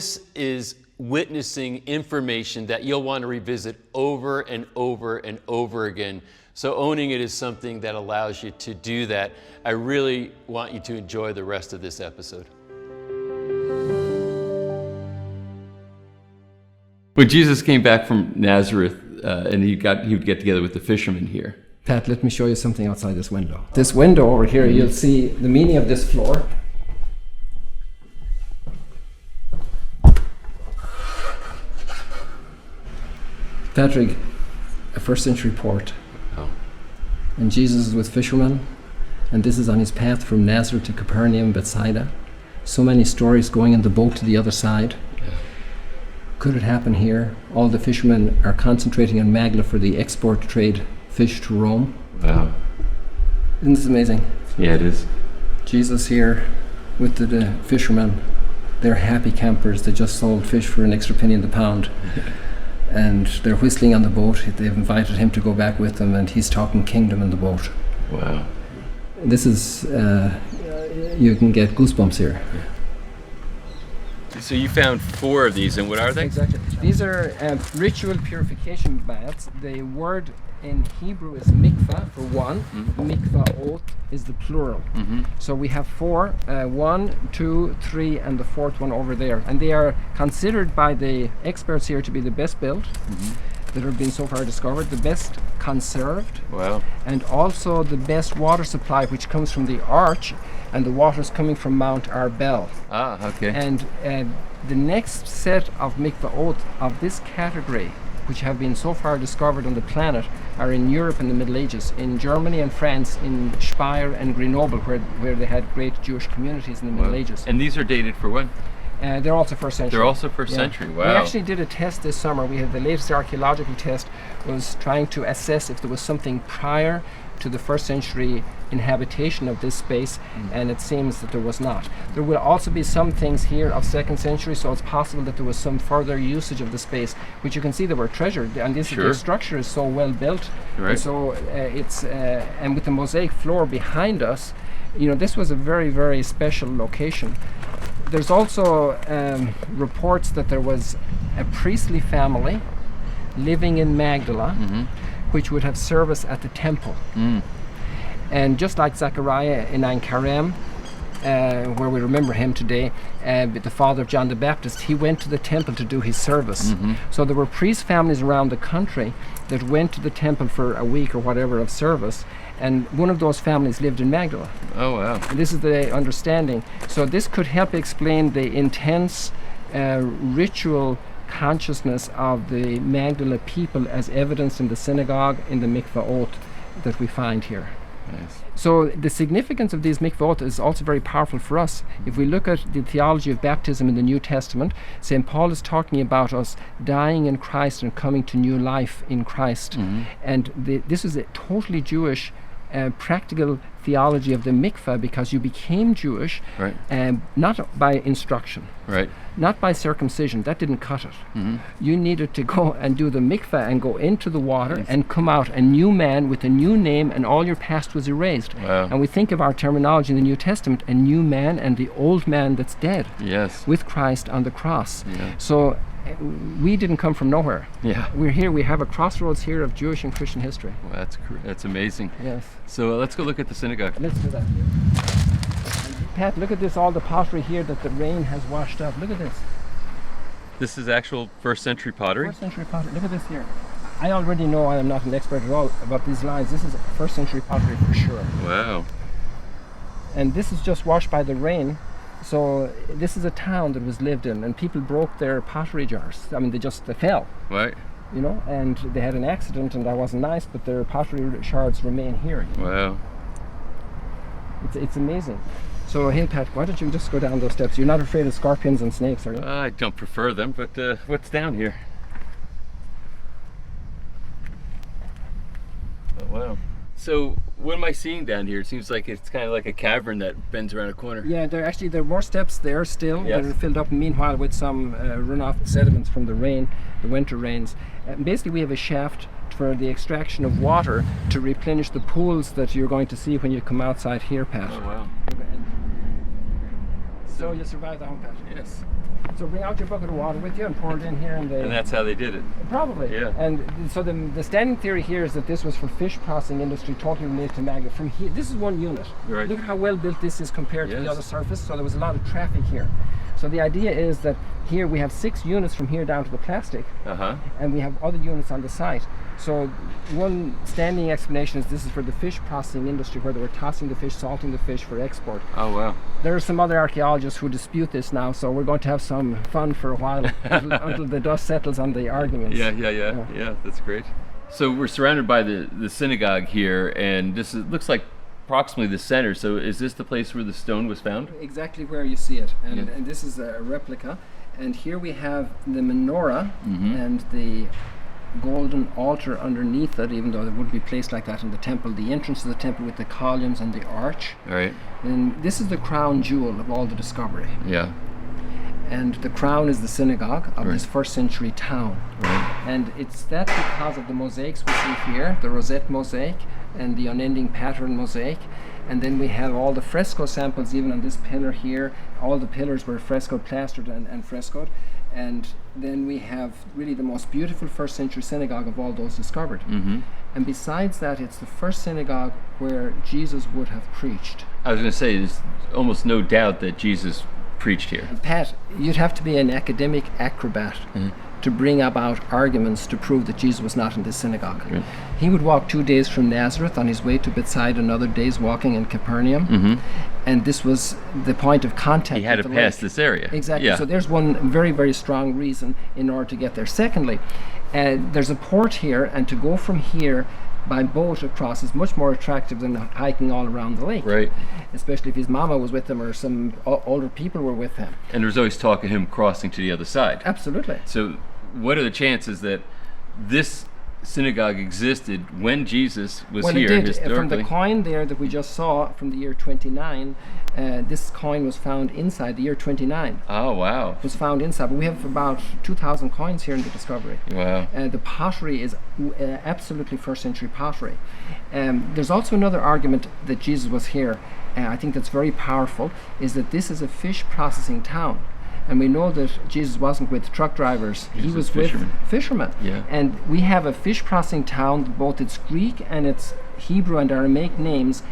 this is witnessing information that you'll want to revisit over and over and over again. So owning it is something that allows you to do that. I really want you to enjoy the rest of this episode. When Jesus came back from Nazareth and he would get together with the fishermen here. Pat, let me show you something outside this window. This window over here, you'll see the meaning of this floor. Patrick, a first century port. Oh. And Jesus is with fishermen, and this is on his path from Nazareth to Capernaum, Bethsaida. So many stories going in the boat to the other side. Yeah. Could it happen here? All the fishermen are concentrating on Magdala for the export trade fish to Rome. Wow. Isn't this amazing? Yeah, it is. Jesus here with the fishermen. They're happy campers. They just sold fish for an extra penny in the pound. And they're whistling on the boat. They've invited him to go back with them, and he's talking kingdom in the boat. Wow. This is, you can get goosebumps here. So you found 4 of these, and what are they? Exactly. These are ritual purification baths. The word in Hebrew is mikvah for one. Mikvah is the plural. So we have 4, 1, 2, 3, and the 4th one over there. And they are considered by the experts here to be the best built that have been so far discovered, the best conserved, Wow. and also the best water supply, which comes from the arch, and the water is coming from Mount Arbel. Ah, okay. And the next set of mikvahot of this category, which have been so far discovered on the planet, are in Europe in the Middle Ages, in Germany and France, in Speyer and Grenoble, where they had great Jewish communities in the Middle Ages. And these are dated for when? They're also first century. They're also first century, wow. We actually did a test this summer. We had the latest archaeological test was trying to assess if there was something prior to the first century inhabitation of this space, and it seems that there was not. There will also be some things here of second century, so it's possible that there was some further usage of the space, which you can see they were treasured, and this the structure is so well built. Right. And so it's and with the mosaic floor behind us, this was a very, very special location. There's also reports that there was a priestly family living in Magdala, which would have service at the temple. And just like Zechariah in Ein Karem, where we remember him today, the father of John the Baptist, he went to the temple to do his service. So there were priest families around the country that went to the temple for a week or whatever of service, and one of those families lived in Magdala. Oh, wow. And this is the understanding. So this could help explain the intense ritual consciousness of the Magdala people as evidenced in the synagogue, in the mikvahot that we find here. Nice. So the significance of these mikvahot is also very powerful for us. If we look at the theology of baptism in the New Testament, St. Paul is talking about us dying in Christ and coming to new life in Christ. And this is a totally Jewish practical theology of the mikvah, because you became Jewish, right, not by instruction, right, not by circumcision. That didn't cut it. You needed to go and do the mikvah and go into the water and come out a new man with a new name, and all your past was erased. Wow. And we think of our terminology in the New Testament, a new man and the old man that's dead, yes, with Christ on the cross. Yeah. So we didn't come from nowhere. Yeah. We're here, we have a crossroads here of Jewish and Christian history. Well, that's amazing. Yes. So let's go look at the synagogue. Let's do that here. Pat, look at this, all the pottery here that the rain has washed up. Look at this. This is actual first century pottery? First century pottery. Look at this here. I already know I am not an expert at all about these lines. This is first century pottery for sure. Wow. And this is just washed by the rain. So this is a town that was lived in, and people broke their pottery jars. I mean, they fell. Right. And they had an accident, and that wasn't nice, but their pottery shards remain here. Wow. It's amazing. So, hey Pat, why don't you just go down those steps? You're not afraid of scorpions and snakes, are you? I don't prefer them, but what's down here? Oh, wow. So what am I seeing down here? It seems like it's kind of like a cavern that bends around a corner. Yeah, there are more steps there still. Yes. That are filled up meanwhile with some runoff sediments from the rain, the winter rains. Basically we have a shaft for the extraction of water to replenish the pools that you're going to see when you come outside here, Pat. Oh, wow. So you survived the home patch. Yes. So bring out your bucket of water with you and pour it in here. And that's how they did it. Probably. Yeah. And so the standing theory here is that this was for fish processing industry, totally related to Magdala. From here, this is one unit. Right. Look at how well built this is compared to the Yes. other surface. So there was a lot of traffic here. So the idea is that here we have 6 units from here down to the plastic, and we have other units on the site. So one standing explanation is this is for the fish processing industry, where they were tossing the fish, salting the fish for export. Oh, wow. There are some other archaeologists who dispute this now, so we're going to have some fun for a while until the dust settles on the arguments. Yeah, that's great. So we're surrounded by the synagogue here, and this looks like approximately the center. So is this the place where the stone was found? Exactly where you see it, and this is a replica. And here we have the menorah and the golden altar underneath it, even though it wouldn't be placed like that in the temple. The entrance of the temple with the columns and the arch. All right. And this is the crown jewel of all the discovery. Yeah. And the crown is the synagogue of this first century town. Right. And it's that because of the mosaics we see here, the rosette mosaic and the unending pattern mosaic. And then we have all the fresco samples even on this pillar here. All the pillars were frescoed, plastered and frescoed. And then we have really the most beautiful first century synagogue of all those discovered. And besides that, it's the first synagogue where Jesus would have preached. I was going to say, there's almost no doubt that Jesus preached here. Pat, you'd have to be an academic acrobat to bring about arguments to prove that Jesus was not in this synagogue. Right. He would walk 2 days from Nazareth on his way to Bethsaida, another day's walking in Capernaum. And this was the point of contact. He had to pass this area. Exactly. Yeah. So there's one very, very strong reason in order to get there. Secondly, there's a port here, and to go from here by boat across is much more attractive than hiking all around the lake. Right. Especially if his mama was with him or some older people were with him. And there's always talk of him crossing to the other side. Absolutely. So what are the chances that this synagogue existed when Jesus was Well, here it did. historically? From the coin there that we just saw from the year 29, this coin was found inside the year 29. Oh, wow. It was found inside, but we have about 2,000 coins here in the discovery. Wow. The pottery is absolutely first century pottery. There's also another argument that Jesus was here, I think that's very powerful, is that this is a fish processing town. And we know that Jesus wasn't with truck drivers, he was with fishermen. Yeah. And we have a fish processing town, both its Greek and its Hebrew and Aramaic names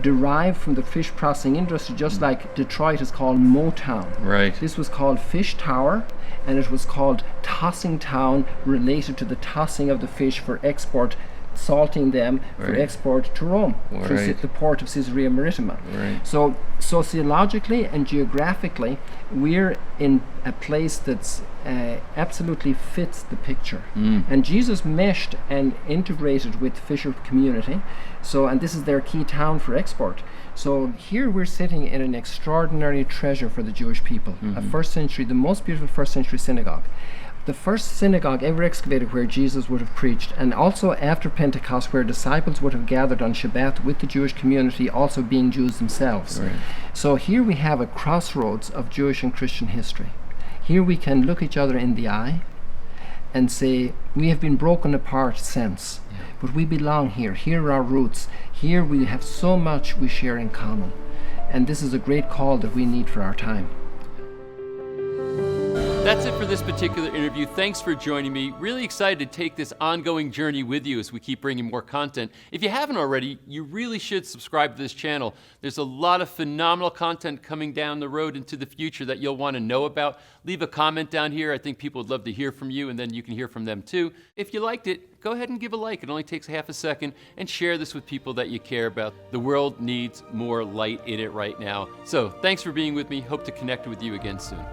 derived from the fish processing industry, just like Detroit is called Motown. Right. This was called Fish Tower, and it was called Tossing Town, related to the tossing of the fish for export, salting them for export to Rome through the port of Caesarea Maritima. Right. So sociologically and geographically, we're in a place that's absolutely fits the picture. And Jesus meshed and integrated with the fisher community. So, and this is their key town for export. So here we're sitting in an extraordinary treasure for the Jewish people. A first century, the most beautiful first century synagogue. The first synagogue ever excavated where Jesus would have preached, and also after Pentecost where disciples would have gathered on Shabbat with the Jewish community, also being Jews themselves. Right. So here we have a crossroads of Jewish and Christian history. Here we can look each other in the eye and say, we have been broken apart since, but we belong here. Here are our roots. Here we have so much we share in common. And this is a great call that we need for our time. That's it for this particular interview. Thanks for joining me. Really excited to take this ongoing journey with you as we keep bringing more content. If you haven't already, you really should subscribe to this channel. There's a lot of phenomenal content coming down the road into the future that you'll want to know about. Leave a comment down here. I think people would love to hear from you, and then you can hear from them too. If you liked it, go ahead and give a like. It only takes half a second, and share this with people that you care about. The world needs more light in it right now. So thanks for being with me. Hope to connect with you again soon.